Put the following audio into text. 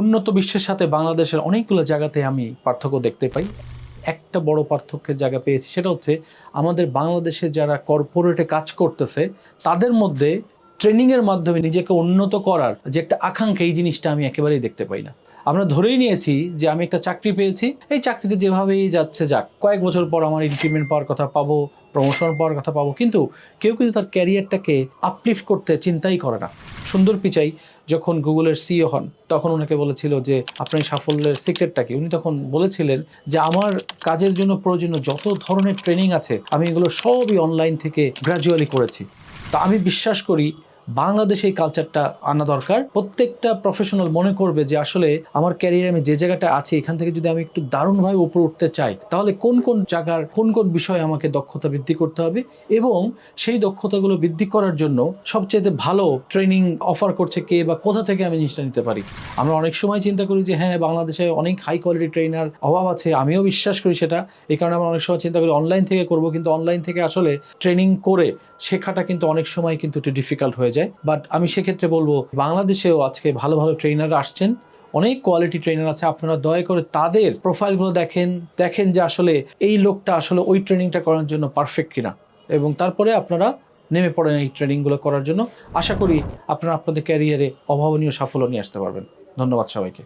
উন্নত বিশ্বের সাথে বাংলাদেশের অনেকগুলো জায়গাতে আমি পার্থক্য দেখতে পাই। একটা বড় পার্থক্যের জায়গা পেয়েছি, সেটা হচ্ছে আমাদের বাংলাদেশে যারা কর্পোরেটে কাজ করতেছে তাদের মধ্যে ট্রেনিংয়ের মাধ্যমে নিজেকে উন্নত করার যে একটা আকাঙ্ক্ষা, এই জিনিসটা আমি একেবারেই দেখতে পাই না। আমরা ধরেই নিয়েছি যে আমি একটা চাকরি পেয়েছি, এই চাকরিতে যেভাবেই যাচ্ছে যাক, কয়েক বছর পর আমার ইনক্রিমেন্ট পাওয়ার কথা পাবো, প্রমোশন পাওয়ার কথা পাবো, কিন্তু কেউ কিন্তু তার ক্যারিয়ারটাকে আপলিফ্ট করতে চিন্তাই করে না। সুন্দর পিচাই যখন গুগলের সিইও হন, তখন ওনাকে বলেছিল যে আপনার সাফল্যের সিক্রেটটা কি। উনি তখন বলেছিলেন যে আমার কাজের জন্য প্রয়োজনীয় যত ধরনের ট্রেনিং আছে আমি এগুলো সবই অনলাইন থেকে গ্র্যাজুয়ালি করেছি। তা আমি বিশ্বাস করি বাংলাদেশে এই কালচারটা আনা দরকার। প্রত্যেকটা প্রফেশনাল মনে করবে যে আসলে আমার ক্যারিয়ারে আমি যে জায়গাটা আছি, এখান থেকে যদি আমি একটু দারুণভাবে উপরে উঠতে চাই, তাহলে কোন কোন জায়গার কোন কোন বিষয়ে আমাকে দক্ষতা বৃদ্ধি করতে হবে, এবং সেই দক্ষতাগুলো বৃদ্ধি করার জন্য সবচেয়ে ভালো ট্রেনিং অফার করছে কে বা কোথা থেকে আমি জিনিসটা নিতে পারি। আমরা অনেক সময় চিন্তা করি যে হ্যাঁ, বাংলাদেশে অনেক হাই কোয়ালিটি ট্রেনার অভাব আছে, আমিও বিশ্বাস করি সেটা। এই কারণে আমরা অনেক সময় চিন্তা করি অনলাইন থেকে করব, কিন্তু অনলাইন থেকে আসলে ট্রেনিং করে শেখাটা কিন্তু অনেক সময় কিন্তু একটু ডিফিকাল্ট হয়ে যায়। বাট আমি সেক্ষেত্রে বলবো বাংলাদেশেও আজকে ভালো ভালো ট্রেনার আসছেন, অনেক কোয়ালিটি ট্রেনার আছে। আপনারা দয়া করে তাদের প্রোফাইলগুলো দেখেন যে আসলে এই লোকটা আসলে ওই ট্রেনিংটা করার জন্য পারফেক্ট কিনা, এবং তারপরে আপনারা নেমে পড়েন এই ট্রেনিংগুলো করার জন্য। আশা করি আপনারা আপনাদের ক্যারিয়ারে অভাবনীয় সাফল্য নিয়ে আসতে পারবেন। ধন্যবাদ সবাইকে।